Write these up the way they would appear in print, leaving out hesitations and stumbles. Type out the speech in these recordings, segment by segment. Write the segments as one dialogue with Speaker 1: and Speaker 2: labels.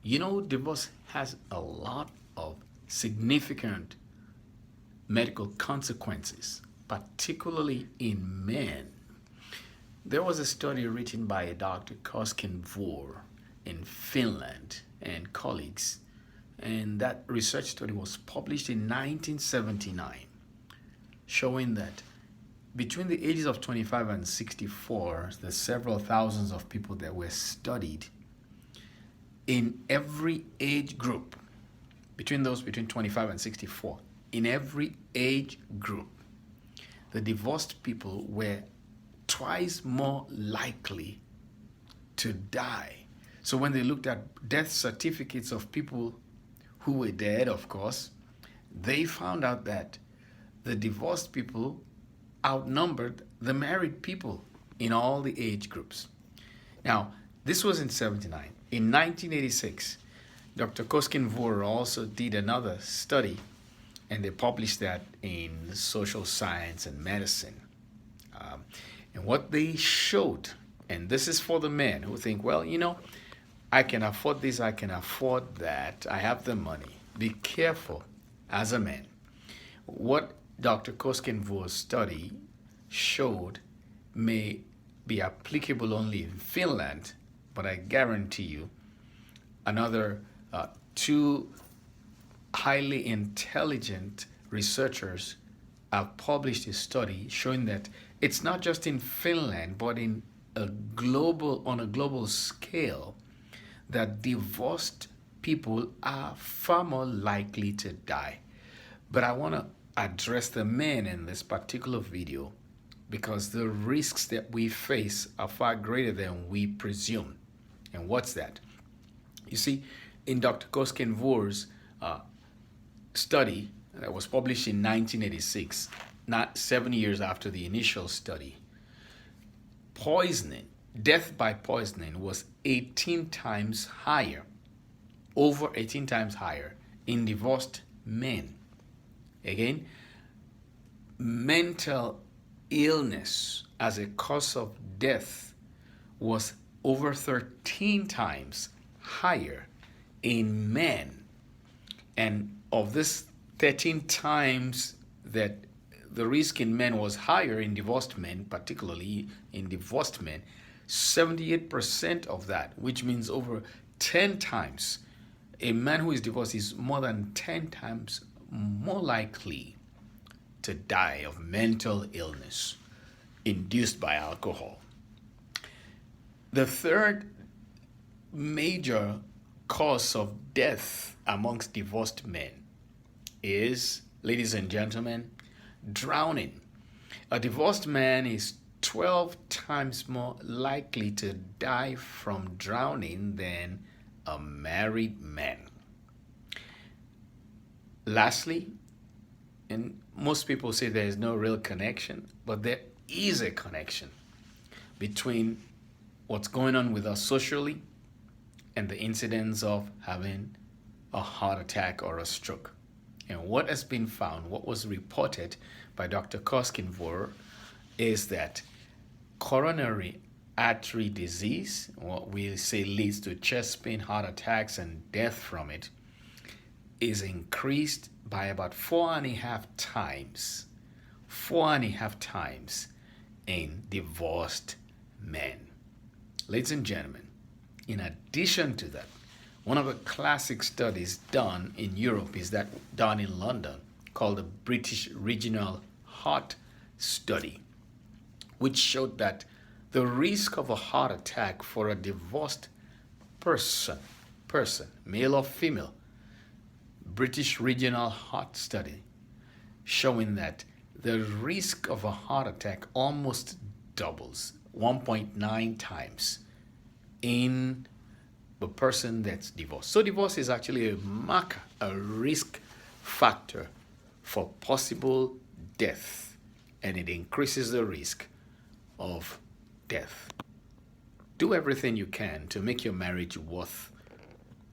Speaker 1: You know, divorce has a lot of significant medical consequences, particularly in men. There was a study written by Dr. Koskin Vor in Finland and colleagues, and that research study was published in 1979, showing that between the ages of 25 and 64, the several thousands of people that were studied in every age group, between those between 25 and 64, in every age group, the divorced people were twice more likely to die. So when they looked at death certificates of people who were dead, of course, they found out that the divorced people outnumbered the married people in all the age groups. Now, this was in 79. In 1986, Dr. Koskin Vor also did another study, and they published that in Social Science and Medicine. And what they showed, and this is for the men who think, well, you know, I can afford this, I can afford that, I have the money. Be careful as a man. What Dr. Koskin Vor's study showed may be applicable only in Finland, but I guarantee you another two highly intelligent researchers have published a study showing that it's not just in Finland, but on a global scale, that divorced people are far more likely to die. But I want to address the men in this particular video because the risks that we face are far greater than we presume. And what's that? You see, in Dr. Koskin Vor's study that was published in 1986, not 7 years after the initial study, death by poisoning was 18 times higher, over 18 times higher in divorced men. Again, mental illness as a cause of death was over 13 times higher in men. And of this 13 times that the risk in men was higher in divorced men, particularly in divorced men, 78% of that, which means over 10 times, a man who is divorced is more than 10 times more likely to die of mental illness induced by alcohol. The third major cause of death amongst divorced men is, ladies and gentlemen, drowning. A divorced man is 12 times more likely to die from drowning than a married man. Lastly, and most people say there is no real connection, but there is a connection between what's going on with us socially and the incidence of having a heart attack or a stroke. And what has been found, what was reported by Dr. Koskin Vor, is that coronary artery disease, what we say leads to chest pain, heart attacks, and death from it, is increased by about 4.5 times. 4.5 times in divorced men. Ladies and gentlemen, in addition to that, one of the classic studies done in Europe is that done in London called the British Regional Heart Study, which showed that the risk of a heart attack for a divorced person, male or female, British Regional Heart Study, showing that the risk of a heart attack almost doubles, 1.9 times in the person that's divorced. So divorce is actually a marker, a risk factor for possible death, and it increases the risk of death. Do everything you can to make your marriage worth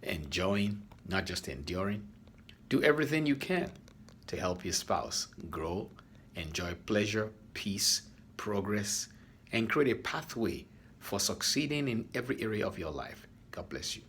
Speaker 1: enjoying, not just enduring. Do everything you can to help your spouse grow, enjoy pleasure, peace, progress, and create a pathway for succeeding in every area of your life. God bless you.